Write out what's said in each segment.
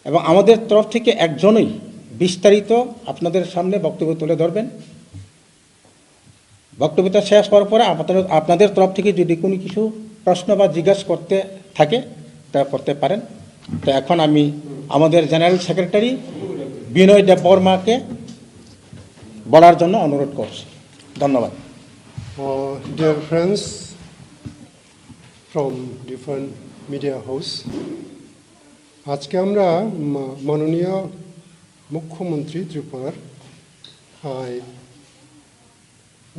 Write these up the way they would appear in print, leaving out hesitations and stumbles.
এবং আমাদের তরফ থেকে একজনই বিস্তারিত আপনাদের সামনে বক্তব্য তুলে ধরবেন। বক্তব্যটা শেষ হওয়ার পরে আপনাদের তরফ থেকে যদি কোনো কিছু প্রশ্ন বা জিজ্ঞাসা করতে থাকে তা করতে পারেন। তো এখন আমি আমাদের জেনারেল সেক্রেটারি বিনয় দেববর্মাকে বলার জন্য অনুরোধ করছি। ধন্যবাদ। Dear friends from different media house, আজকে আমরা মাননীয় মুখ্যমন্ত্রী ত্রিপুরার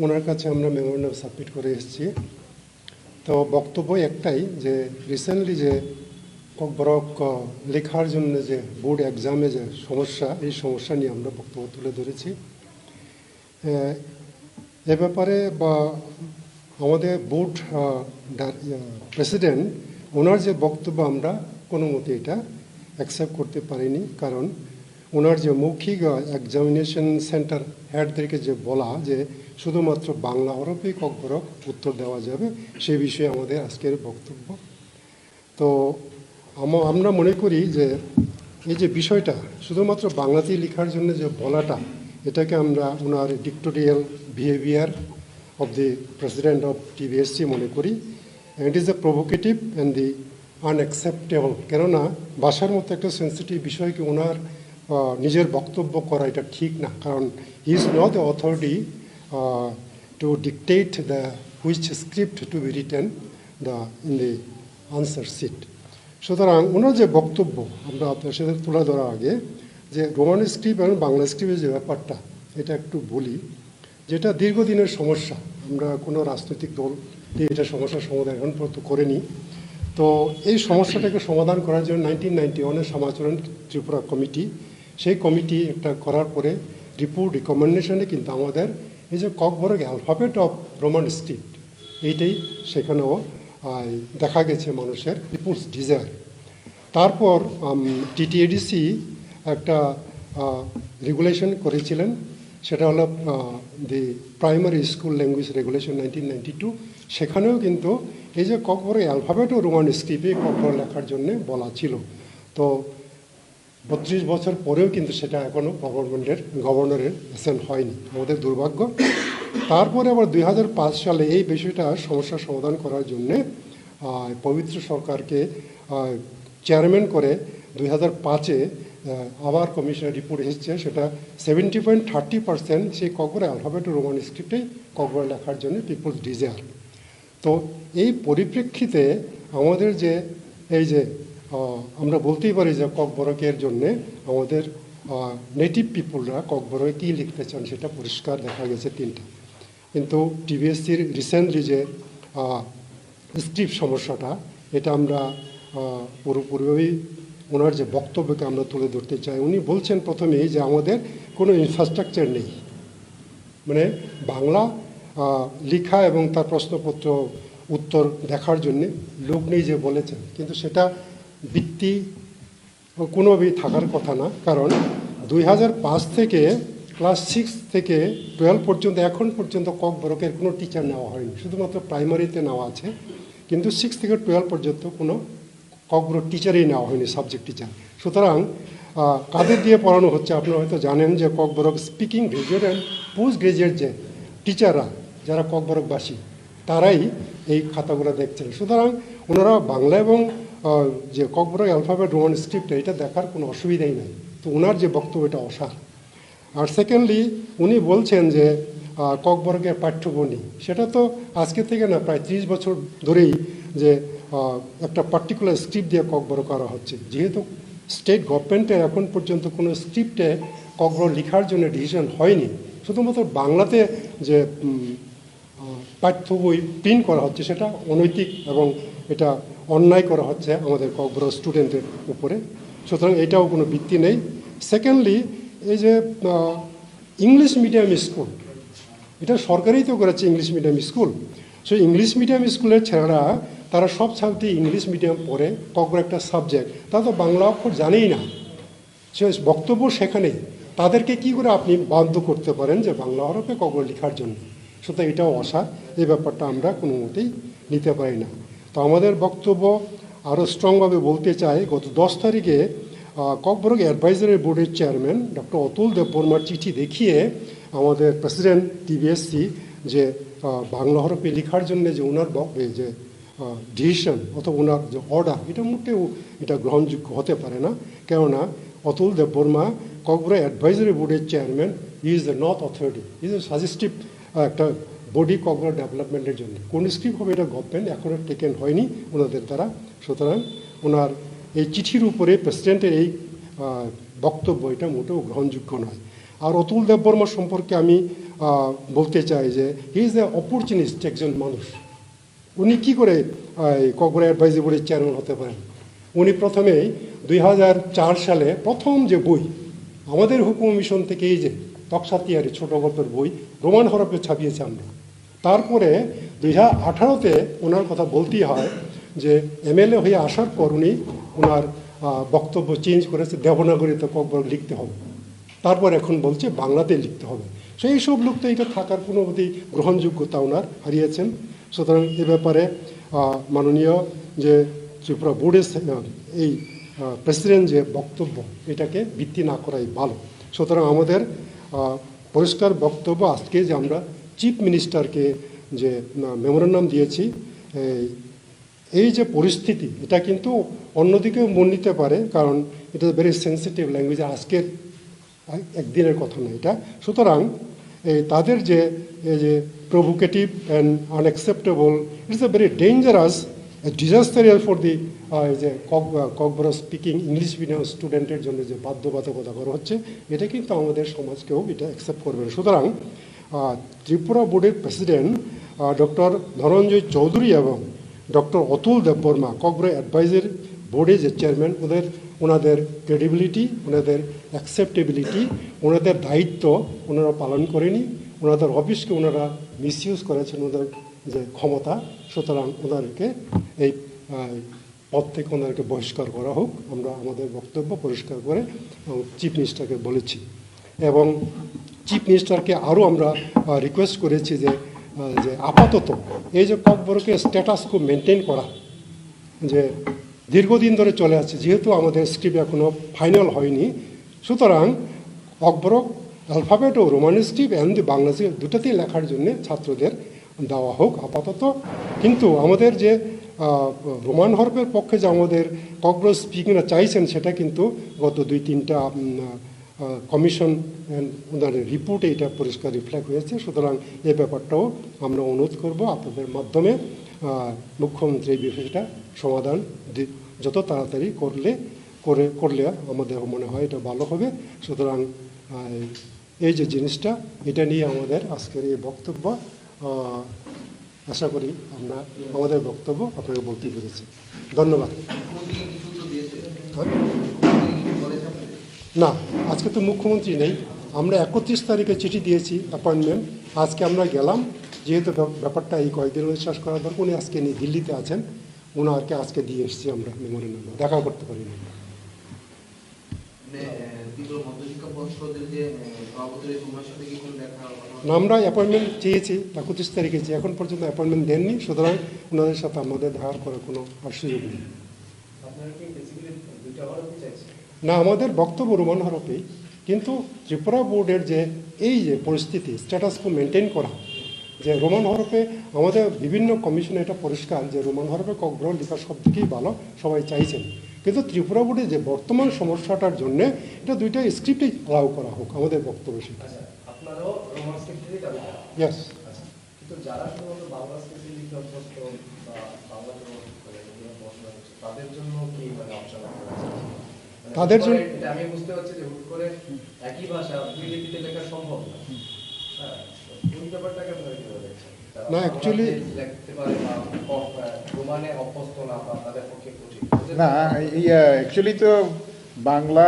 ওনার কাছে আমরা মেমোরেন্ডাম সাবমিট করে এসেছি। তো বক্তব্য একটাই যে রিসেন্টলি যে ককবরক লেখার জন্য যে বোর্ড এক্সামে যে সমস্যা, এই সমস্যা নিয়ে আমরা বক্তব্য তুলে ধরেছি। এ ব্যাপারে বা আমাদের বোর্ড প্রেসিডেন্ট ওনার যে বক্তব্য আমরা কোনো মতে এটা অ্যাকসেপ্ট করতে পারিনি, কারণ ওনার যে মৌখিক এক্সামিনেশন সেন্টার হেডদেরকে যে বলা যে শুধুমাত্র বাংলা হরফেই ককবরক উত্তর দেওয়া যাবে, সে বিষয়ে আমাদের আজকের বক্তব্য। তো আমরা মনে করি যে এই যে বিষয়টা শুধুমাত্র বাংলাতেই লেখার জন্য যে বলাটা, এটাকে আমরা ওনার dictatorial behaviour of the president of TBSC মনে করি। It is a provocative and the unacceptable. কেননা ভাষার মতো একটা সেন্সিটিভ বিষয়কে ওনার নিজের বক্তব্য করা এটা ঠিক না, কারণ he is not the authority to dictate the which script to be written in the answer sheet. সুতরাং ওনার যে বক্তব্য আমরা আপনার সাথে তুলে ধরার আগে যে রোমান স্ক্রিপ্ট এবং বাংলা স্ক্রিপ্টের যে ব্যাপারটা, এটা একটু বলি। যেটা দীর্ঘদিনের সমস্যা, আমরা কোনো রাজনৈতিক দল এটা সমস্যার সমাধান এখন পর্যন্ত করেনি। তো এই সমস্যাটাকে সমাধান করার জন্য 1991 সমাচরণ ত্রিপুরা কমিটি, সেই কমিটি একটা করার পরে রিপোর্ট রিকমেন্ডেশনে কিন্তু আমাদের এই যে Kokborok alphabet of Roman script, এইটাই সেখানেও দেখা গেছে মানুষের পিপুলস ডিজায়ার। তারপর টিটিএডিসি একটা রেগুলেশন করেছিলেন, সেটা হলো the primary school language regulation 1992। সেখানেও কিন্তু এই যে ককবরক অ্যালফাবেট ও রোমান স্ক্রিপ্টে ককবরক লেখার জন্য বলা ছিল। তো 32 বছর পরেও কিন্তু সেটা এখনও গভর্নরের অ্যাসেন্ট হয়নি, আমাদের দুর্ভাগ্য। তারপরে আবার 2005 সালে এই বিষয়টা সমস্যার সমাধান করার জন্যে পবিত্র সরকারকে চেয়ারম্যান করে 2005-এ আবার কমিশনের রিপোর্ট এসেছে, সেটা 70.30% সেই ককবরক অ্যালফাবেট ও রোমান স্ক্রিপ্টেই ককবরক লেখার জন্য পিপলস ডিজায়ার। তো এই পরিপ্রেক্ষিতে আমাদের যে এই যে আমরা বলতেই পারি যে ককবরকের জন্যে আমাদের নেটিভ পিপুলরা ককবরকে কী লিখতে চান সেটা পরিষ্কার দেখা গেছে তিনটা। কিন্তু টিবিএসসির রিসেন্টলি যে স্ক্রিপ্ট সমস্যাটা, এটা আমরা পুরোপুরিভাবেই ওনার যে বক্তব্যকে আমরা তুলে ধরতে চাই। উনি বলছেন প্রথমেই যে আমাদের কোনো ইনফ্রাস্ট্রাকচার নেই, মানে বাংলা লেখা এবং তার প্রশ্নপত্র উত্তর দেখার জন্যে লোক নেই যে বলেছেন, কিন্তু সেটা ভিত্তি কোনোভাবেই থাকার কথা না। কারণ 2005 থেকে ক্লাস 6 থেকে 12 পর্যন্ত এখন পর্যন্ত ককবরকের কোনো টিচার নেওয়া হয়নি, শুধুমাত্র প্রাইমারিতে নেওয়া আছে, কিন্তু 6 থেকে 12 পর্যন্ত কোনো ককবরক টিচারই নেওয়া হয়নি, সাবজেক্ট টিচার। সুতরাং কাদের দিয়ে পড়ানো হচ্ছে আপনারা হয়তো জানেন যে Kokborok speaking graduate and post graduate যে টিচাররা যারা ককবরকবাসী, তারাই এই খাতাগুলো দেখছেন। সুতরাং ওনারা বাংলা এবং যে ককবরক অ্যালফাবেট রোমান স্ক্রিপ্ট এটা দেখার কোনো অসুবিধাই নেই। তো ওনার যে বক্তব্য এটা অসার। আর সেকেন্ডলি উনি বলছেন যে ককবরকের পাঠ্যবনি, সেটা তো আজকে থেকে না, প্রায় 30 বছর ধরেই যে একটা পার্টিকুলার স্ক্রিপ্ট দিয়ে ককবরক করা হচ্ছে। যেহেতু স্টেট গভর্নমেন্টের এখন পর্যন্ত কোনো স্ক্রিপ্টে ককবরক লেখার জন্য ডিসিশন হয়নি, শুধুমাত্র বাংলাতে যে পাঠ্য বই প্রিন্ট করা হচ্ছে সেটা অনৈতিক এবং এটা অন্যায় করা হচ্ছে আমাদের ককবরক স্টুডেন্টের উপরে। সুতরাং এটাও কোনো ভিত্তি নেই। সেকেন্ডলি এই যে ইংলিশ মিডিয়াম স্কুল, এটা সরকারই তো করেছে English medium school. So English medium স্কুলের ছেলেরা তারা সব ছাত্রী ইংলিশ মিডিয়াম পড়ে, ককবরক একটা সাবজেক্ট, তারা তো বাংলা অক্ষর জানেই না, সে বক্তব্য সেখানেই। তাদেরকে কি করে আপনি বাধ্য করতে পারেন যে বাংলা হরফে ককবরক লেখার জন্য? সুতরাং এটাও অসার, এই ব্যাপারটা আমরা কোনো মতেই নিতে পারি না। তো আমাদের বক্তব্য আরও স্ট্রংভাবে বলতে চাই, গত 10 তারিখে ককবরক অ্যাডভাইজারি বোর্ডের চেয়ারম্যান ডক্টর অতুল দেববর্মার চিঠি দেখিয়ে আমাদের প্রেসিডেন্ট টিবিএসসি যে বাংলা হরফে লেখার জন্য যে ওনার যে ডিসিশন অথবা ওনার যে অর্ডার এটা মোটেও এটা গ্রহণযোগ্য হতে পারে না, কেননা অতুল দেববর্মা ককবরক অ্যাডভাইজারি বোর্ডের chairman is the north authority, is a suggestive একটা বডি ককবরক ডেভেলপমেন্টের জন্য। কোন স্ক্রিপ্ট হবে এটা গভর্নমেন্ট এখনও টেকেন হয়নি ওনাদের দ্বারা। সুতরাং ওনার এই চিঠির উপরে প্রেসিডেন্টের এই বক্তব্য এটা মোটেও গ্রহণযোগ্য নয়। আর অতুল দেববর্মা সম্পর্কে আমি বলতে চাই যে হি ইজ এ অপরচুনিস্ট একজন মানুষ। উনি কী করে ককবরক অ্যাডভাইজারি বোর্ডের চেয়ারম্যান হতে পারেন? উনি প্রথমেই 2004 সালে প্রথম যে বই আমাদের হুকুম মিশন থেকে এই যে তকসাতিয়ারি ছোট গল্পের বই রোমান হরফে ছাপিয়েছে আমরা। তারপরে 2018-তে ওনার কথা বলতেই হয় যে এমএলএ হয়ে আসার পর উনি ওনার বক্তব্য চেঞ্জ করেছে, দেবনাগরীতে ককবরক লিখতে হবে, তারপর এখন বলছে বাংলাতে লিখতে হবে। সো এইসব লোক তো এটা থাকার কোনো অবধি গ্রহণযোগ্যতা ওনার হারিয়েছেন। সুতরাং এ ব্যাপারে মাননীয় যে ত্রিপুরা বোর্ডের এই প্রেসিডেন্ট যে বক্তব্য এটাকে ভিত্তি না করাই ভালো। সুতরাং আমাদের পরিষ্কার বক্তব্য আজকে যে আমরা চিফ মিনিস্টারকে যে মেমোরেন্ডাম দিয়েছি, এই যে পরিস্থিতি এটা কিন্তু অন্যদিকেও মন নিতে পারে, কারণ এটা ভেরি সেন্সিটিভ ল্যাঙ্গুয়েজ, আজকের একদিনের কথা না এটা। সুতরাং তাদের যে এই যে provocative and unacceptable, it's a very dangerous disaster for the যে ককবরক স্পিকিং ইংলিশ মিডিয়াম স্টুডেন্টের জন্য যে বাধ্যবাধকতা করা হচ্ছে, এটা কিন্তু আমাদের সমাজকেও এটা অ্যাকসেপ্ট করবে না। সুতরাং ত্রিপুরা বোর্ডের প্রেসিডেন্ট ডক্টর ধনঞ্জয় চৌধুরী এবং ডক্টর অতুল দেববর্মা ককবরক অ্যাডভাইজারি বোর্ডের যে চেয়ারম্যান, ওনাদের ক্রেডিবিলিটি, ওনাদের অ্যাকসেপ্টেবিলিটি, ওনাদের দায়িত্ব ওনারা পালন করেনি, ওনাদের অফিসকে ওনারা মিসইউজ করেছেন ওনাদের যে ক্ষমতা। সুতরাং ওনাদেরকে এই পদ থেকে ওনাদেরকে বহিষ্কার করা হোক, আমরা আমাদের বক্তব্য পরিষ্কার করে চিফ মিনিস্টারকে বলেছি। এবং চিফ মিনিস্টারকে আরও আমরা রিকোয়েস্ট করেছি যে আপাতত এই যে ককবরকের স্ট্যাটাসকো মেনটেন করা যে দীর্ঘদিন ধরে চলে আসছে, যেহেতু আমাদের স্ক্রিপ্ট এখনও ফাইনাল হয়নি, সুতরাং ককবরক অ্যালফাবেট ও Roman script and Bangla script দুটাতেই লেখার জন্য ছাত্রদের দেওয়া হোক আপাতত। কিন্তু আমাদের যে রোমান হরফের পক্ষে যে আমাদের ককবরক স্পিকিংরা চাইছেন, সেটা কিন্তু গত 2-3টা কমিশন ওনাদের রিপোর্টে এটা পরিষ্কার রিফ্লেক্ট হয়েছে। সুতরাং এই ব্যাপারটাও আমরা অনুরোধ করব আপনাদের মাধ্যমে মুখ্যমন্ত্রী এই বিষয়টা সমাধান যত তাড়াতাড়ি করলে আমাদের মনে হয় এটা ভালো হবে। সুতরাং এই যে জিনিসটা এটা নিয়ে আমাদের আজকের এই বক্তব্য, আশা করি আমরা আমাদের বক্তব্য আপনাকে বলতে পেরেছি। ধন্যবাদ। না, আজকে তো মুখ্যমন্ত্রী নেই, আমরা 31 তারিখে চিঠি দিয়েছি অ্যাপয়েন্টমেন্ট। আজকে আমরা গেলাম, যেহেতু ব্যাপারটা এই কয়েকদিন শেষ করার দরকার, উনি আজকে নিয়ে দিল্লিতে আছেন, ওনাকে আজকে দিয়ে এসেছি আমরা মেমোরেন্ডাম, দেখা করতে পারিনি। না, আমরা অ্যাপয়েন্টমেন্ট চেয়েছি 31 তারিখে, এখন পর্যন্ত অ্যাপয়েন্টমেন্ট দেননি। সুতরাং ওনাদের সাথে আমাদের দেখার করার কোনো সুযোগ নেই। না, আমাদের বক্তব্য রোমান হরফেই, কিন্তু ত্রিপুরা বোর্ডের যে এই যে পরিস্থিতি স্ট্যাটাসকো মেনটেন করা, যে রোমান হরফে আমাদের বিভিন্ন কমিশনে এটা পরিষ্কার যে রোমান হরফে ককবরক লেখা সব থেকেই ভালো, সবাই চাইছেন। কিন্তু ত্রিপুরা বোর্ডে যে বর্তমান সমস্যাটার জন্য এটা দুইটা স্ক্রিপ্টে অ্যালাউ করা হোক, আমাদের বক্তব্য সেটা। ইয়েস, কিন্তু যারা শুধুমাত্র বাংলা স্ক্রিপ্টে লিখতে অভ্যস্ত বা বাংলা তাদের জন্য কি অপশন আছে? তাদের জন্য আমি বুঝতে পারছি যে হুট করে একই ভাষা দুই লিপিতে লেখা সম্ভব না। হ্যাঁ, এই ব্যাপারটাকে আপনারা কিভাবে দেখছেন? না, অ্যাকচুয়ালি লিখতে পারে বা রোমানে অভ্যস্ত না বা তাদের পক্ষে কঠিন না, অ্যাকচুয়ালি তো বাংলা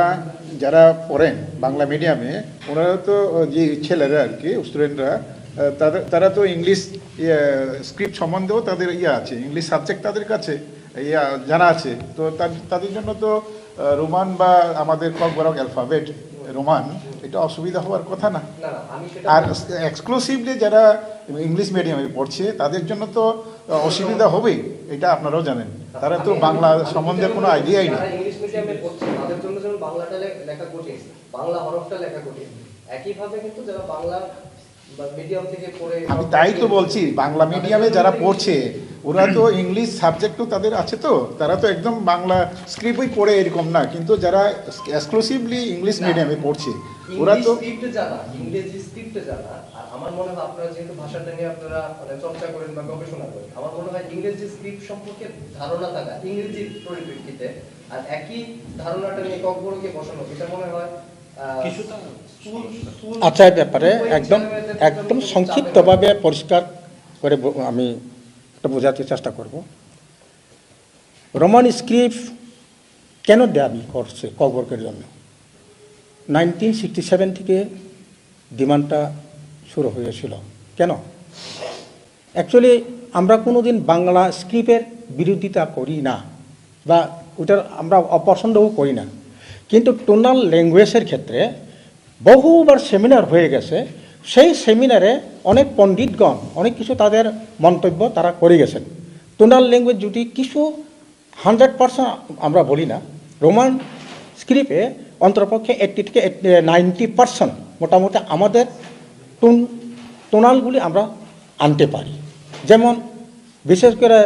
যারা পড়েন বাংলা মিডিয়ামে, ওনারা তো যে ছেলেরা আর কি স্টুডেন্টরা, তারা তো ইংলিশ স্ক্রিপ্ট সম্বন্ধেও তাদের আছে, ইংলিশ সাবজেক্ট তাদের কাছে জানা আছে। তো তাদের জন্য তো রোমান বা আমাদের ককবরক অ্যালফাবেট রোমান এটা অসুবিধা হওয়ার কথা না। আর এক্সক্লুসিভলি যারা ইংলিশ মিডিয়ামে পড়ছে তাদের জন্য তো অসুবিধা হবেই, এটা আপনারাও জানেন। তারা তো বাংলা সম্বন্ধে কোনো আইডিয়াই নেই। ইংলিশ মিডিয়ামে পড়ছে তাদের জন্য বলবেন বাংলাটা লেখা কঠিন, বাংলা হরফটা লেখা কঠিন, একইভাবে কিন্তু যারা বাংলা মিডিয়াম থেকে পড়ে, আমি তাই তো বলছি, বাংলা মিডিয়ামে যারা পড়ছে ওরা তো ইংলিশ সাবজেক্টও তাদের আছে, তো তারা তো একদম বাংলা স্ক্রিপ্টই পড়ে এরকম না, কিন্তু যারা এক্সক্লুসিভলি ইংলিশ মিডিয়ামে পড়ছে ওরা তো স্ক্রিপ্টে জানা, ইংরেজি স্ক্রিপ্টে জানা। আর আমার মনে হয় আপনারা যেহেতু ভাষাটা নিয়ে আপনারা মানে চর্চা করেন বা গবেষণা করেন, আমার মনে হয় ইংরেজি স্ক্রিপ্ট সম্পর্কে ধারণা থাকা ইংরেজি পরিপ্রেক্ষিতে আর একই ধারণাটা নিয়ে ককবরকে বসানো, এটা মনে হয় কিছুটা। আচ্ছা, এই ব্যাপারে একদম একদম সংক্ষিপ্তভাবে পরিষ্কার করে আমি এটা বোঝাতে চেষ্টা করব। রোমান স্ক্রিপ্ট কেন দাবি করছে ককবরকের জন্য? 1967 থেকে ডিমান্ডটা শুরু হয়েছিল। কেন? অ্যাকচুয়ালি আমরা কোনোদিন বাংলা স্ক্রিপ্টের বিরোধিতা করি না বা ওটার আমরা অপছন্দও করি না, কিন্তু টোনাল ল্যাঙ্গুয়েজের ক্ষেত্রে বহুবার সেমিনার হয়ে গেছে। সেই সেমিনারে অনেক পণ্ডিতগণ অনেক কিছু তাদের মন্তব্য তারা করে গেছেন। টোনাল ল্যাঙ্গুয়েজ যদি কিছু 100% আমরা বলি না, রোমান স্ক্রিপ্টে অন্তরপক্ষে 80 থেকে 90% মোটামুটি আমাদের টোনালগুলি আমরা আনতে পারি। যেমন বিশেষ করে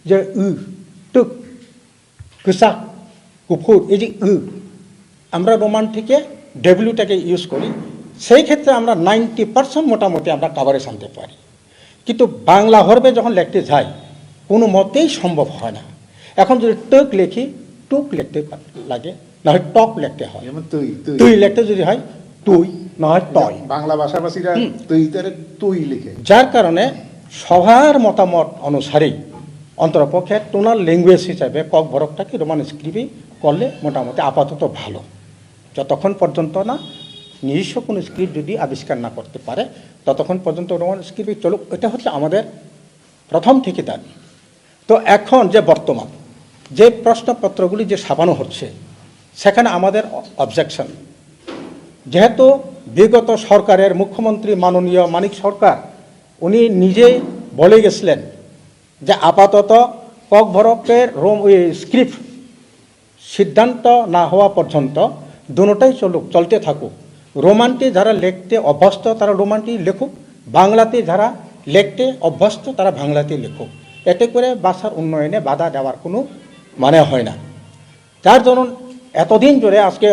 যে টুক কুসা কুফুর, এই যে আমরা রোমান থেকে ডব্লিউটাকে ইউজ করি, সেই ক্ষেত্রে আমরা 90% মোটামুটি আমরা কাভারেজ আনতে পারি। কিন্তু বাংলা হরফে যখন লিখতে যাই কোনো মতেই সম্ভব হয় না। এখন যদি টক লিখি টুক লিখতে লাগে, না হয় টক লিখতে হয়, যেমন তুই তুই লিখতে যদি হয় তুই, না হয় তয়। বাংলা ভাষাভাষীরা তুই তারে তুই লিখে, যার কারণে সবার মতামত অনুসারেই অন্তরপক্ষে টোনাল ল্যাঙ্গুয়েজ হিসাবে ককবরকটাকে রোমান স্ক্রিপ্টে করলে মোটামুটি আপাতত ভালো, যতক্ষণ পর্যন্ত না নিজস্ব কোনো স্ক্রিপ্ট যদি আবিষ্কার না করতে পারে ততক্ষণ পর্যন্ত রোমান স্ক্রিপ্টে চলুক। এটা হচ্ছে আমাদের প্রথম থেকে দাবি। তো এখন যে বর্তমান যে প্রশ্নপত্রগুলি যে ছাপানো হচ্ছে সেখানে আমাদের অবজেকশন, যেহেতু বিগত সরকারের মুখ্যমন্ত্রী মাননীয় মানিক সরকার উনি নিজে বলে গেছিলেন যে আপাতত ককবরকের স্ক্রিপ্ট সিদ্ধান্ত না হওয়া পর্যন্ত দুটোটাই চলতে থাকুক। রোমানটি যারা লিখতে অভ্যস্ত তারা রোমানটি লেখুক, বাংলাতে যারা লিখতে অভ্যস্ত তারা বাংলাতে লেখুক। এতে করে ভাষার উন্নয়নে বাধা দেওয়ার কোনো মানে হয় না। যার জন্য এতদিন ধরে আজকে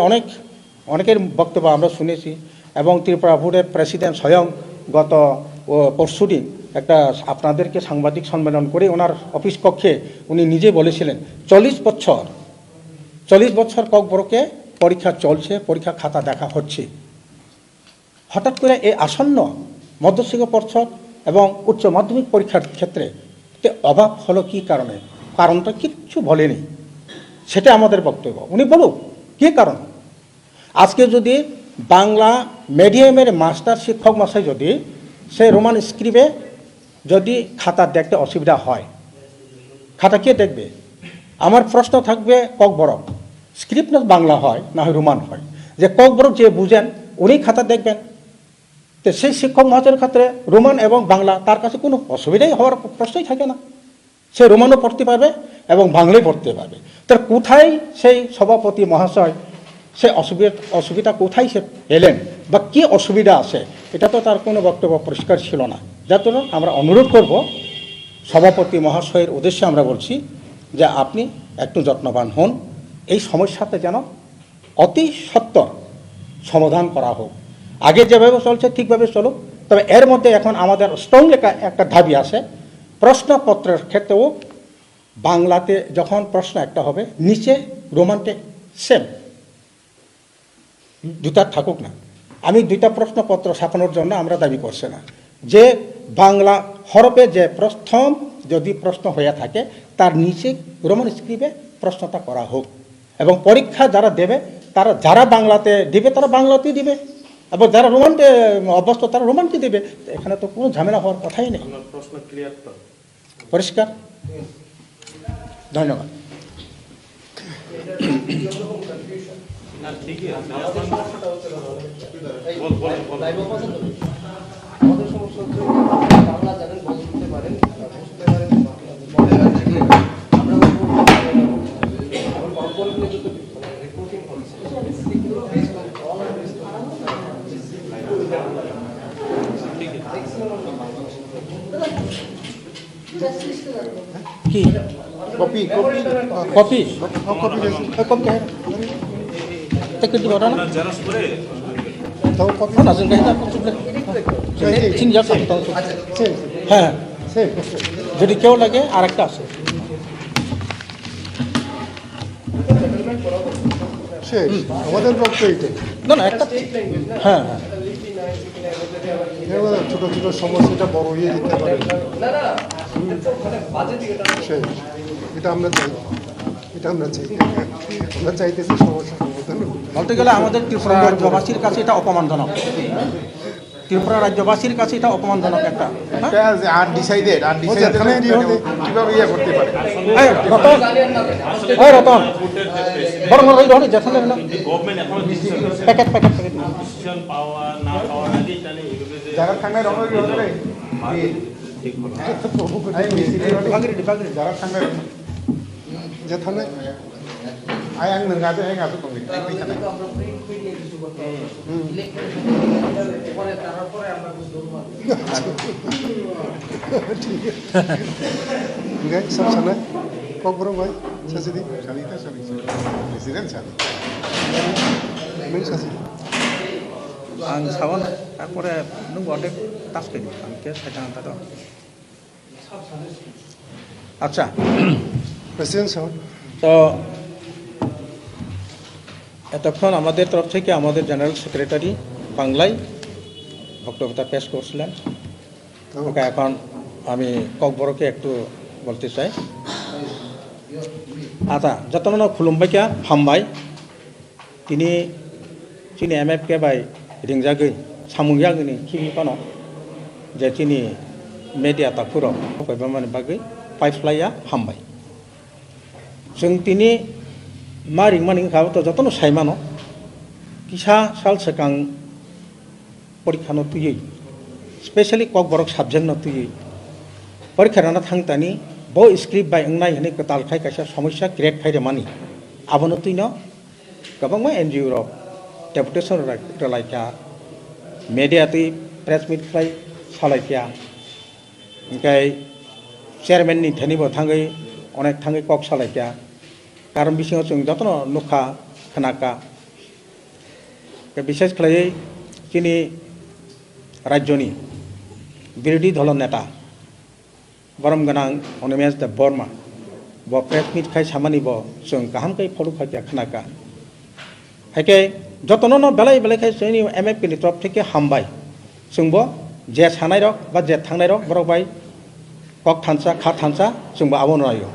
অনেকের বক্তব্য আমরা শুনেছি, এবং ত্রিপুরা বোর্ডের প্রেসিডেন্ট স্বয়ং গত পরশুদিন একটা আপনাদেরকে সাংবাদিক সম্মেলন করে ওনার অফিস কক্ষে উনি নিজে বলেছিলেন 40 বছর ককবরকে পরীক্ষা চলছে, পরীক্ষা খাতা দেখা হচ্ছে। হঠাৎ করে এই আসন্ন মধ্যশিক্ষা পর্ষদ এবং উচ্চ মাধ্যমিক পরীক্ষার ক্ষেত্রে অভাব হলো কী কারণে? কারণটা কিচ্ছু বলেনি, সেটা আমাদের বক্তব্য। উনি বলুক কী কারণ। আজকে যদি বাংলা মিডিয়ামের মাস্টার শিক্ষক মশাই যদি সে রোমান স্ক্রিপ্টে যদি খাতা দেখতে অসুবিধা হয়, খাতা কে দেখবে? আমার প্রশ্ন থাকবে ককবরক স্ক্রিপ্ট না বাংলা হয় না হয় রোমান হয়, যে ককবরক যে বুঝেন উনি খাতা দেখবেন। তো সেই শিক্ষক মহাশয়ের ক্ষেত্রে রোমান এবং বাংলা তার কাছে কোনো অসুবিধাই হওয়ার প্রশ্নই থাকে না, সে রোমানও পড়তে পারবে এবং বাংলায় পড়তে পারবে। তার কোথায় সেই সভাপতি মহাশয় সে অসুবিধা কোথায় সে পেলেন বা কী অসুবিধা আছে, এটা তো তার কোনো বক্তব্য পরিষ্কার ছিল না। যার জন্য আমরা অনুরোধ করব সভাপতি মহাশয়ের উদ্দেশ্যে আমরা বলছি যে আপনি একটু যত্নবান হন, এই সমস্যাতে যেন অতি সত্বর সমাধান করা হোক। আগে যেভাবে চলছে ঠিকভাবে চলুক, তবে এর মধ্যে এখন আমাদের স্ট্রং একটা দাবি আছে, প্রশ্নপত্রের ক্ষেত্রেও বাংলাতে যখন প্রশ্ন একটা হবে নিচে রোমানটে সেম দুটা থাকুক না। আমি দুইটা প্রশ্নপত্র ছাপানোর জন্য আমরা দাবি করছি না, যে বাংলা হরফে যে প্রথম যদি প্রশ্ন হয়ে থাকে তার নিচে রোমান স্ক্রিপ্টে প্রশ্নটা করা হোক, এবং পরীক্ষা যারা দেবে তারা যারা বাংলাতে দিবে তারা বাংলাতেই দিবে, এবং যারা রোমানতে অভ্যস্ত তারা রোমানকে দেবে। এখানে তো কোনো ঝামেলা হওয়ার কথাই নেই। প্রশ্ন ক্লিয়ার তো, পরিষ্কার। ধন্যবাদ। আমাদের সমস্যা হচ্ছে বাংলা জানেন, বলতে পারেন, বুঝতে পারেন, আমরা কি কপি কপি কপি কপি গেছে কপি টিকিট দিব না তাও কপি না जों गाइदा চিনি যাচ্ছে সেম হ্যাঁ সেম যদি কেউ লাগে আর একটা আছে শেষ আমাদের রক্ত এইটাই না না একটা হ্যাঁ হ্যাঁ এবার ছোট ছোট সমস্যাটা বড় হয়ে যেতে পারে না না মানে বাজে দিকে শেষ এটা আমরা চাই এটা আমরা চাই আমরা চাইতেছি সমস্যা সমাধান হোক। বলতে গেলে আমাদের ত্রিপুরা রাজ্যবাসীর কাছে এটা অপমানজনক ত্রিপুরা রাজ্যবাসীর কাছে এটা অপমানজনক একটা হ্যাঁ? আনডিসাইডেড যেখানে ইয়ে হবে। কিভাবে ইয়ে করতে পারে এই রতন ওই রতন বড় বড় এই ধরে যেখানে না গভর্নমেন্ট এখনো ডিসিশন প্যাকেট প্যাকেট ডিসিশন পাওয়া না পাওয়া আগে জানে এভাবে যে যারা থাঙ্গাই রঙের ভিতরে ঠিক হবে যারা থাঙ্গাই যে থানায় আই আং নङाबो হেঙাबो दं কিন্তু আমরা প্রিন্ট মিডিয়া কিছু করতে ইলেকট্রনিক পরে তারপরে আমরা বুঝতে Enggak, sana. Kok bro, Mai? Sasidi. Salita presiden sali Main Sasidi. आं सावन তারপরে নং অনেক টাস্ক করি আমি কে সেটা তো আচ্ছা Presiden sah. তো এতক্ষণ আমাদের তরফ থেকে আমাদের জেনারেল সেক্রেটারি বাংলায় বক্তব্যটা পেশ করছিলেন ওকে এখন আমি ককবরকে একটু বলতে চাই আচ্ছা যতন খুলুমবাইকা হামবাই তিনি চিনি এম এফ কে বাই रिंजागै सामुंयागैनि खिबिपानो जे तिनि मेडिया ताखुराव फैबामानि बागै पाइपलाइया हामबाय जों तिनि मा रिंमानि खाबो जतन साइमानो किसा साल सेकां परीक्षानो तुयै स्पेशली ककबरक साबजेक्ट न तुयै परीक्षा राना थांतानि ब स्क्रिप्ट बाय अंनाय हने कतालखाय कायसा समस्या क्रिएट खायरे मानि आबनो तुइनो गोबांमा एनजिअ रक डेपुटेशन रलायखा मीडिया ती प्रेस मीट खाय सालायखा ओमफ्राय चेयरमैन नि धनिबो थाङै अनेक थाङै कक सालायखा कारण बिसिङाव जों जतन नुखा खोनाका विशेष खालायै जोंनि राज्यनि बिरोधी दल नेता बरम गोनां अनिमेश देब बर्मा ब प्रेस मीट खाय सामानिबो जों गाहामकै फलो खायखा खोनाका हायके जतन बेलाय बेलायखाय जोंनि एम एफ नि तरफ थेके हामबाय जोंबो जे सानाय रक बा जे थांनाय रक बरक बाय कक थानसा खा थानसा जोंबो आबो नायो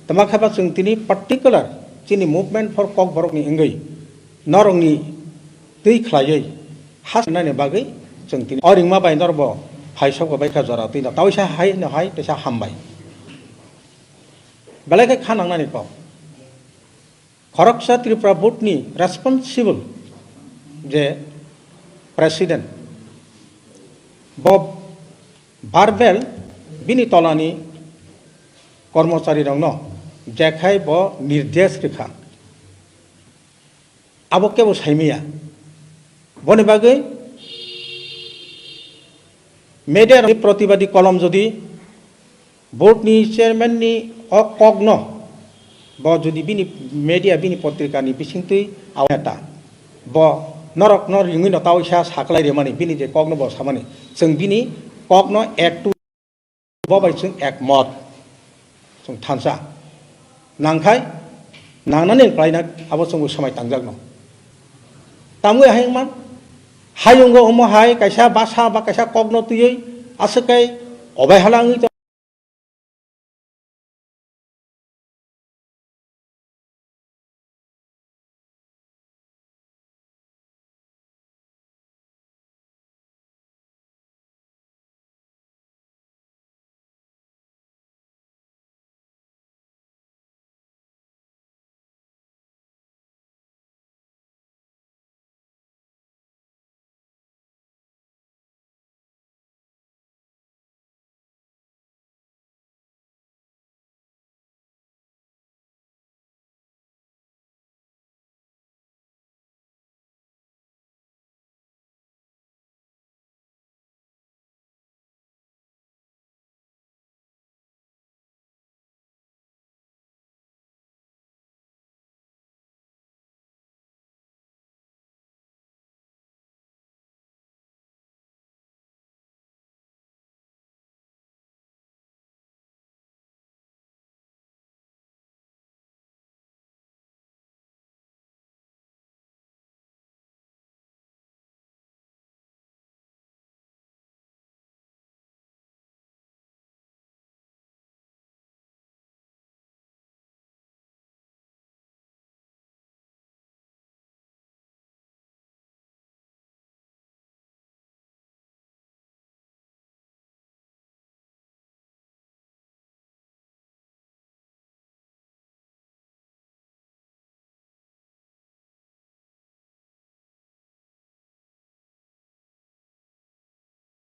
तमाखाबा जों तिनि पार्टिकुलार जोंनि मुभमेन्ट फर कक बरकनि इंगै नरंनि दै खलायै हासनायनि बागै जों तिनि अरिंमा बाय नरबो फाइसाव बायखा जरा तिना तावसा हाय न हाय तसा हामबाय बेलायखाय खानांनानै पाव खरकसा त्रिपुरा बोर्डनि रेसपन्सिबल जे प्रेसिडेंट बब बारबेल बिनि तलानि कर्मचारी रंग जेखाय ब निर्देश रेखा आबो केबो साइमिया बनि बागै मेडिया प्रतिबादी कलम जदि बोर्डनि चेयरमैननि अकग्न ब जुदि बिनि मेडिया बिनि पत्रिकानि बिसिंतै आवनेता ब नरक नर रिङै न तावसा साख्लायरे माने बिनि जे कग्न ब सामाने जों बिनि कग्न एक टु ब बाय जों एक मत जों थानसा नांखाय नांनानै क्लायना आबो जों समाय तांजागनो तामुय हायमान हायंगो हम हाय कायसा बासा बा कायसा कग्न तुयै आसोकाय अबायहालाङै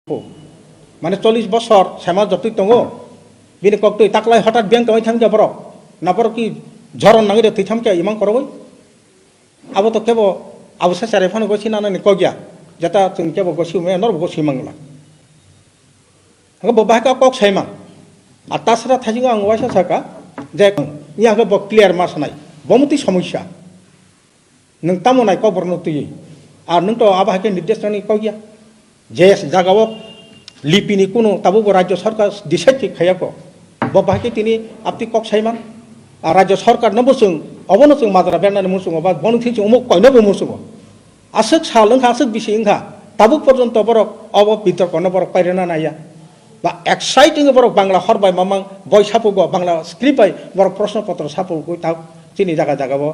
মানে 40 বছর সেমা যতই দङ বিনি কক্তই তাকলাই হঠাৎ ব্যাংক ওই থামকে বড় না বড় কি ঝরন নাঙিরে তুই থামকে ইমান করবই আবো তো কেবো আবো সারে ফানো গছি না নানি কগিয়া যেটা তুমি কেবো গছি মে নর গছি মাংলা আগে বাহাকা কক সাইমা আর তাছাড়া থাজিগো আং ওয়াইসা সাকা যে ইয়াকে ব ক্লিয়ার মাস নাই বমতি সমস্যা নों তামনাই কবর নতুই আর নों তো আবাহাকে নির্দেশ নানি কগিয়া যে জাগাও লিপিনি কোনো তাবো রাজ্য সরকার ডিসাইড খায়াকো বাহাকে তিনি আপনি কক সাইমান আর রাজ্য সরকার নবসুং অবনসুং মাদ্রা বেনানি মুসুং বা বনথিচ অমুক কয়নবো মুসুং আসুক সালংখা আসুক বিসি ইংখা তাবুক পর্যন্ত বরক অব বিতর্ক বরক পাইরেনা নাইয়া বা এক্সাইটিং বরক বাংলা হরবাই মামাং বই সাপুগ বাংলা স্ক্রিপ্ট বরক প্রশ্নপত্র সাপুগ তা চিনি জায়গা জায়গাবো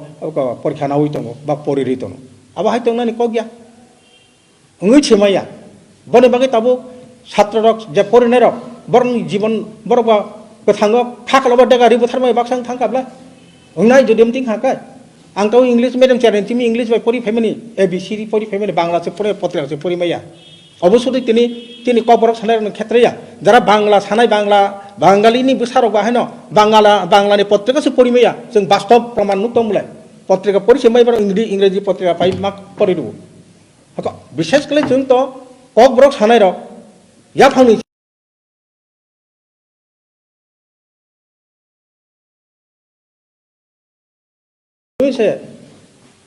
পরীক্ষা না হইতং বা পরিরি দङ আবার হয়তো নানি কগিয়া ওই ছিমাইয়া বনে বাকি তাবুক ছাত্র রক যে পরিণয় রক বরং জীবন বরক বা থাঙ্গ খাকলাবা ডেগা রিবো থারমাই বাক্সাং থাंगाब्ला ओंनाय जुदिम तिं हाकाय आंथ' इंग्लिश मिडियाम चारेन तिमी इंग्लिश बाय परि फैमानि एबीसीडी परि फैमानि बांलासे परि पत्रिकासे परिमाया अबশ্যই তিনি কবরক সানার ক্ষেত্রেয়া যারা বাংলা সানাই বাংলা বাঙালিনি বসারক বাহান বাংলানি পত্রিকাছে পরিমায়া जों বাস্তব প্রমাণ নুতমলে পত্রিকা পরিসেমাই বার ইংরেজি পত্রিকা পাই মাক পরিদু বিশেষ করে जों তো কবরক সানাই রক ইয়া ফাংনি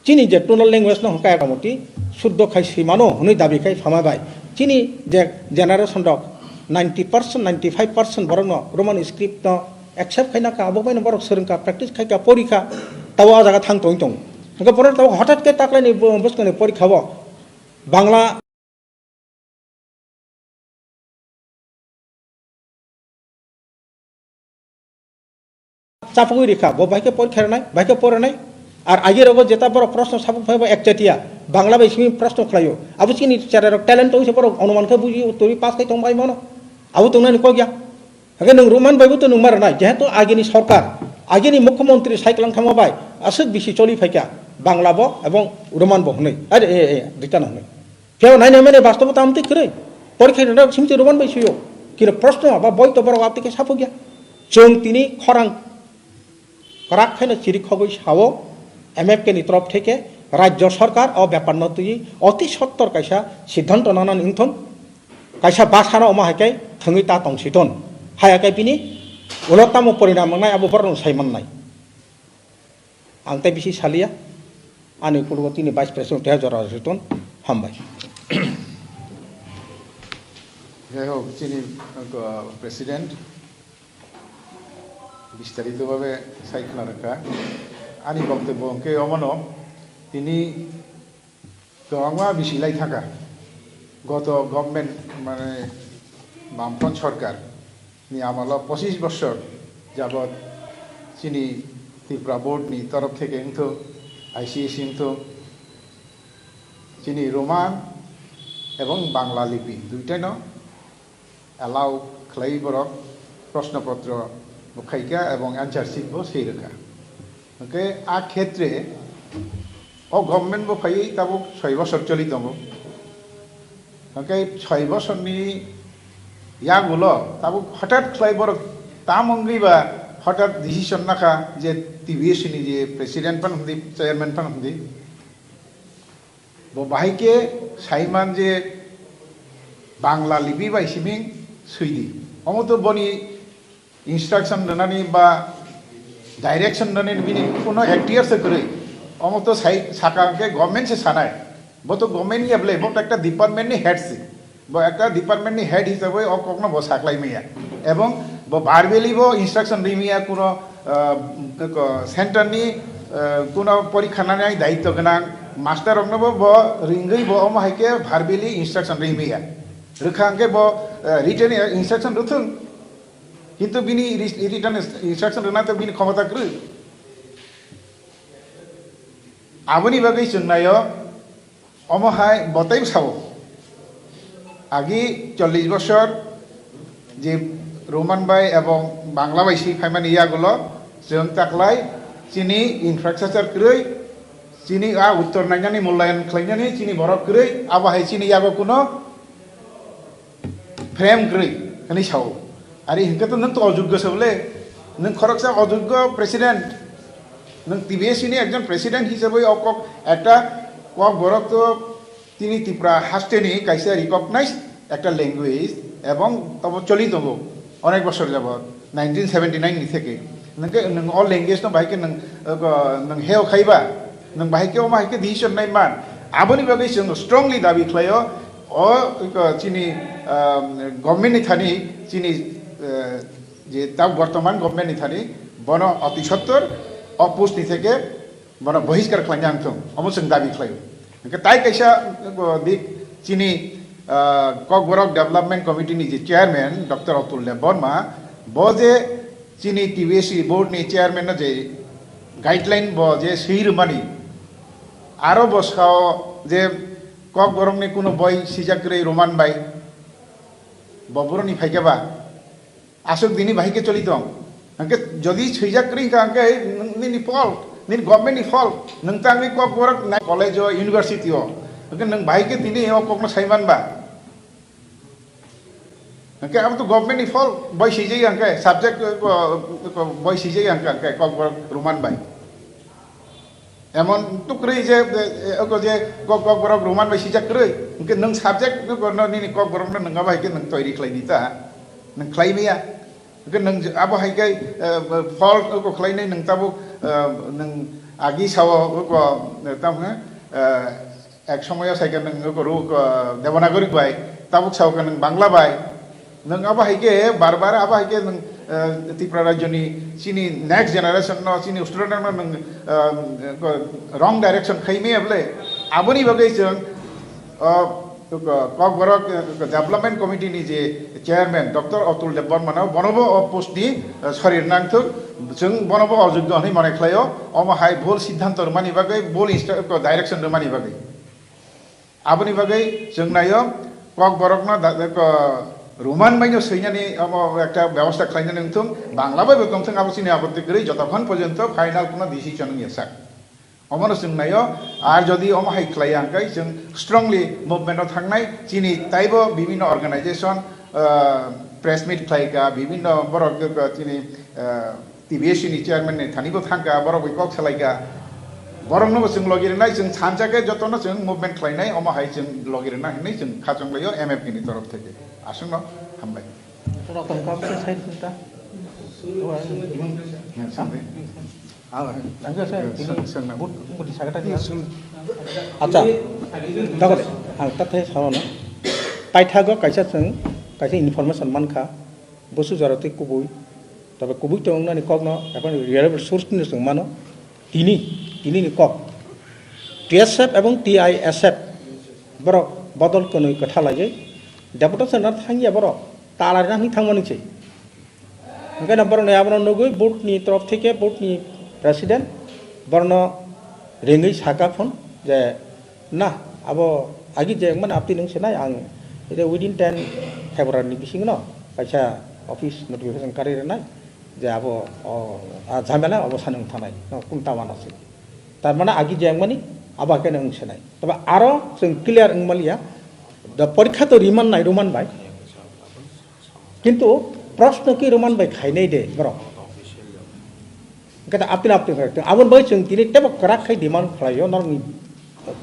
चीनी जे टोनल लैंग्वेज न हकाय कामति शुद्ध खाय सीमानो हनै दाबि खाय फामाबाय चीनी जे जेनारेशन रक 90% 95% बरन रोमान स्क्रिप्ट न एक्सेप्ट खायना का अबबाय न बरक सोरंका प्रेक्टिस खायका परीक्षा ताव आ जागा थांग तों नका बर ताव हठात के ताकलानि बस्तुनि परीक्षा बो बांग्ला चापुगि रेखा बो बायके परीक्षा नाय बायके परानाय আর আগের অব যেটা বড় প্রশ্ন সাপক ভাইব একচাটিয়া বাংলা বাইসমি প্রশ্ন খাইও আবু চিনি চারের ট্যালেন্ট হইছে বড় অনুমানকে বুঝি উত্তরি পাস খাই তংবাই মনো আবু তংনানি কগিয়া আগে নং রোমান বাইবো তো নং মার নাই যেহেতু আগেনি সরকার আগেনি মুখ্যমন্ত্রী সাইকেল খামাবাই আসুক বেশি চলি ফাইকা বাংলা ব এবং রোমান ব হनै আরে দুইটা না হनै কেউ নাই মানে বাস্তবতা আমতে করে পরীক্ষা সিমতি রোমান বাইসিও কিন্তু প্রশ্ন বা বই তো বড় আপনি সাপক গিয়া जों তিনি খরাং করাক খাইনা চিরি খবই সাও एमएफके नि तरफ থেকে রাজ্য সরকার ও ব্যাপার নতুই অতি সত্তর কাইসা সিদ্ধান্ত নানান ইনথম কাইসা বাসানা অমাহাইকাই थङै ता तंसितन हायाकाय बिनि उलताम परिणाम नाय आबो बरन साइमान नाय आंताय बिसि सालिया आनि कुलगो तिनि भाइस प्रेसिडेंट हाजरा जितन हामबाय যাই হোক চিনি প্রেসিডেন্ট বিস্তারিতভাবে সাইকেল রাখা आनी बक्तव्य अंके अमनो तिनी गोबां बिसिलाय थाका गत गभर्नमेंट माने बामफ्रन्ट सरकार नि आमला 25 बছর যাবত चिनी त्रिपुरा बोर्ड नि तरफ থেকে इंथो आईसीएस इंथो चिनी रोमान एवं बांग्ला लिपि दुइटाय न एलाउ खलाई बरक प्रश्नपत्र बखाइका एवं आंसर शीट बो सेई रखा ओके आ क्षेत्रे ओ गभर्नमेंट बो फाइ ताबो 6 বছর चलित दङ ओके 6 বছরनि यागुलो ताबो हठात खलाई बर तामंगै बा हठात डिसिजन नाखा जे टीवीएस नि जे प्रेसिडेंट पन हुंदी चेयरमैन पन हुंदी बो बाहायके साइमान जे बांग्ला लिपि बाय सिमिं सुइदि अमतो बनि इंस्ट्रक्शन दनानि बा डायरेक्शन दने बिनि कोनो एक्टियर से करे अमतो साइ साका के गवर्नमेंट से सानाय बो तो गवर्नमेंट या ब्ले बो একটা ডিপার্টমেন্ট নি হেড সি बो একটা ডিপার্টমেন্ট নি হেড হিসাবে অ কখনো বো সাকলাই মিয়া এবং बो বারবেলি বো ইনস্ট্রাকশন রিমিয়া কোনো সেন্টার নি কোনো পরীক্ষা নাই দায়িত্ব গনা মাস্টার অগ্নবো বো রিঙ্গই বো অমহাইকে ভারবেলি ইনস্ট্রাকশন রিমিয়া রখাঙ্গে বো রিটেন ইনস্ট্রাকশন রথুন কিন্তু বিনি রিটার্ন ইনস্ট্রাকশন রনাতে বিনি ক্ষমতা করে আবনি বাগै जोंनायो অমহায় বতাই সাবো আগে 40 বছর যে রোমান বাই এবং বাংলা বাইসি ফাইমানি ইয়াগুলো जों তাকলাই চিনি ইনফ্রাস্ট্রাকচার করে চিনি উত্তর নাইনানি মূল্যায়ন খাইনানি চিনি বরফ করে আবাহাই চিনি ইয়াগো কোনো फ्रेम ग्रै हनै साव आरो हिंखा तो नों तो अयोग्य सबले नों खरकसा अयोग्य प्रेसिडेंट नों টিবিএসসি नि একজন প্রেসিডেন্ট হিসেবে অকক একটা কক বরক তো তিনি ত্রিপুরা হাস্টেনি কাইসা রিকগনাইজ একটা ল্যাঙ্গুয়েজ এবং তব চলিত হবো অনেক বছর যাবত 1979 नि থেকে नोंके नों अल लैंग्वेज न बाहायके नों हेव खाइबा नों बाहायके अ बाहायके डिसिसन नाय मान आबोनि बागै जों स्ट्रंगलि दाबि खालायो अ चिनि गभर्नमेन्टनि थानि चिनि जे दा बर्तमान गभर्नमेन्टनि थानि बन अति सत्तर अपोस्टनि থেকে बन बहिष्कार खालामनो आंथों अमो जों दाबि खालायो नोंके ताइ काइसा दिक चिनि ककबरक डेभलपमेन्ट कमिटिनि जे चेयारमेन डक्टर अतुल देबबर्मा बजे चिनी টিবিএসসি बोर्डनि चेयारमेन जे गाइडलाइन ब जे सैरमानि आरो बसाव जे ककबरकनि कुनो बय सिजाक्रै रोमान बाय बबरनि फाइकेबा आसुक दिनि बाहिके चलित अंके जदि सैजाक्रै अंके नि फल्ट नि गभर्नमेन्टनि फल्ट नोंतांनि ककबरक कलेज इउनिभार्सिटी अंके नों बाहिके दिनि ककनो साइमानबा अंके अब तो गवर्नमेंट नि फल बय सिजै अंके सब्जेक्ट बय सिजै अंके ककबर रोमान बाय एमन टुक्रै जे ककबर रोमान बाय सिजाक्रै अंके नों सब्जेक्ट नि ककबर नोंगा बायके नों तैयारी खालायनिता नों खालायमैया अंके नों अब हायके फल को खालायनाय नों ताबो नों आगि साव को ताम एक समय साइके नों को देवनागरी बाय ताबो सावके नों बांग्ला बाय नों अब हायके बार बार अब हायके नों त्रिपुरा राज्यनि चिनि नेक्स्ट जेनारेशन न चिनि स्टुडेन्ट नों रंग डाइरेक्शन खाइमे अबले आबोनि बागै जों ककबरक डेभलपमेन्ट कमिटिनि जे चेयारमेन डक्टर अतुल देबबर्मा बनबो पोस्टनि शरीर नांथो जों बनबो अयोग्य हनै माने खालायो अमा हाय भुल सिद्धान्त रमानि बागै भुल डाइरेक्शन रमानि बागै आबोनि बागै जों नायो ककबरकना रोमान बाइनो सैनानि एक व्यवस्था खालामनो नोंथों बांला बायबो दंथों आबसिनि आपत्ति गरै जतक्षण पर्यन्त फाइनाल कोनो डिसिसन येसाक अमनो जों नायो आर जदि अम हाइ खालाया आंकाय जों स्ट्रंगलि मुभमेन्टआव थांनाय चिनि ताइबो विभिन्न अर्गानाइजेशन प्रेस मिट खालायगा विभिन्न बरक चिनि टिबिएससि नि चेयारमेन नि थानिबो थांगा बरक विकक सालायगा बरंनो जों लगिरनाय जों सानजाके जतनो जों मुभमेन्ट खालायनाय अम हाइ जों लगिरना होननाय जों खाजंलायो एमएफपि नि तरफ থেকে আসুন হামলাই रतन का से साइड था अच्छा तगत आं तथे सावना पाइथागो कैसा जों कैसे इनफरमेशन मानखा बसु जरते कुबुई तबे कुबुई तो नानि कगनो এখন रियेबल सोर्स नि जों मानो तिनि नि कक টিএসএফ এবং টিআইএসএফ बर बदल कोनै कथा लायै डेपुटेशन ना थांगिया बर तालारना नि थांमानिसै ओंखायनो बर ने आबनो नगै बोर्डनि तरफ থেকে बोर्डनि प्रेसिडेंट बरनो रेङै सागा फन जे ना अब आगि जे मन आपति नों सेनाय आं इदे विदिन 10 फेब्रुवारि बिसिङ न पैसा अफिस नोटिफिकेशन कारिरनाय जे अब झामेला अबसान थानाय कुंता मानसै तारमाने आगि जे माने आबाके नों सेनाय तबे आरो जों क्लियर इंमालिया द परीक्षा तो रिमान नाय रोमान बाय किंतु प्रश्न की रोमान बाय खाइनाय दे बर कता आपिल करते आबन बाय जों दिनै टेब कराखै डिमान्ड खालायो नरनि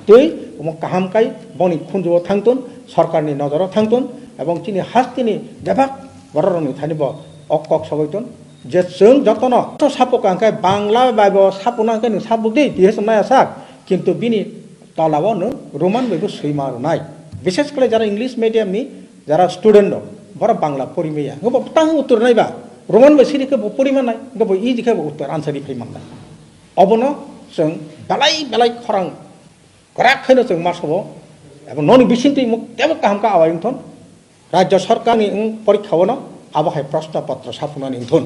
तै म काहाम काई बनि खुनजो थांतन सरकारनि नजराव थांतन एवं चिनि हास्तिनि देबाक बररनि थानिबो अकक सगैतन जे जों जतन तो सापकांखाय बांला बायबो सापनांखाय नों सापदि दिहेसनाय साक किंतु बिनि तलाव नों रोमान बायबो सैमारनाय विशेष करे जरा इंग्लिश मीडियम नि जरा स्टूडेंट बरा बांला परिमेया गबो तां उत्तर नायबा रोमान बाय सिरिके परिमा नाय गबो इ दिखे उत्तर आन्सार फै माननाय अबनो जों बालाय बालाय खरां गराखैनो जों मासबो एबं ननि बिसिनति मुख तेबो काहामका आवायथन राज्य सरकारनि परीक्षावनो आबहाय प्रश्न पत्र सापनानि थन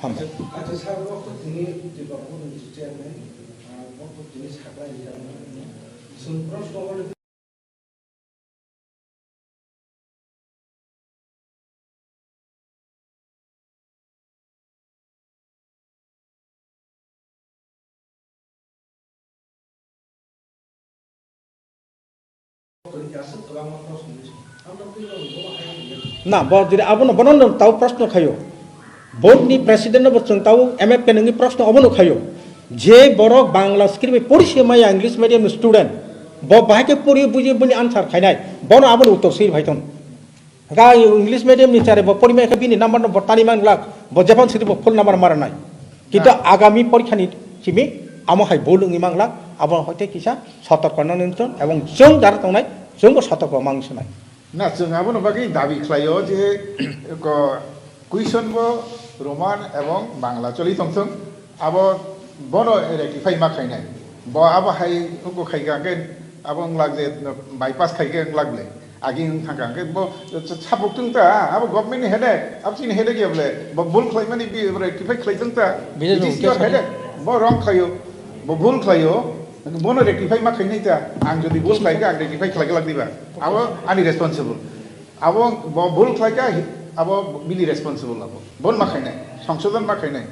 हम अच्छा सार वक्त दिनै जे बाबु चेयरमेन वक्त दिनै साखा सुन प्रश्न Kalau kita asal kalau mau proses আমরা তো বলা হয় না যদি আবনো বনন তাও প্রশ্ন খাইও বোর্ডনি প্রেসিডেন্ট বলছেন তাও এমএফ পেনঙ্গি প্রশ্ন অবনো খাইও যে বড় বাংলা স্ক্রিপ্টে পড়িছে মাইয়া ইংলিশ মিডিয়াম স্টুডেন্ট বাহাকে পড়ি বুঝি বুঝি আনসার খাইনাই বন আবনো উত্তর সেই ভাইতন গা ইংলিশ মিডিয়াম নিচারে পরিমায় বিনি নাম্বার তানি মান লাখ জাপান সিটি ফুল নাম্বার মারা নাই কিন্তু আগামী পরীক্ষানি সিমি আমহাই বলুঙ্গি মাংলা আবো হয়তো কিসা সতর্ক নিয়ন্ত্রণ এবং जों যারা তংনাই जोंबो সতর্ক মাংসনাই না जों আবনো বাকি দাবি খাইও যে কুইশন বো রোমান এবং বাংলা চলি তংথং আবো বনো রেক্টিফাই মা খাইনাই ব আবো হাই উকো খাইগাকে আবো লাগ যে বাইপাস খাইগে লাগলে আগে থাকাকে ব সাপোর্টিং তা আবো গভর্নমেন্ট হেডে আপসিন হেডে গেবলে ব ভুল খাইমানি বি রেক্টিফাই খাইতং তা ইট ইজ ইওর হেডে ব রং খাইও ব ভুল খাইও বনো রেক্টিফাই মা খাইনাই তা আং যদি ভুল খাইগা আং রেক্টিফাই খাইগে লাগদিবা আবো আনি রেসপন্সিবল আবো ভুল খাইগা আবো বিলি রেসপন্সিবল আবো বন মা খাইনাই সংশোধন মা খাইনাই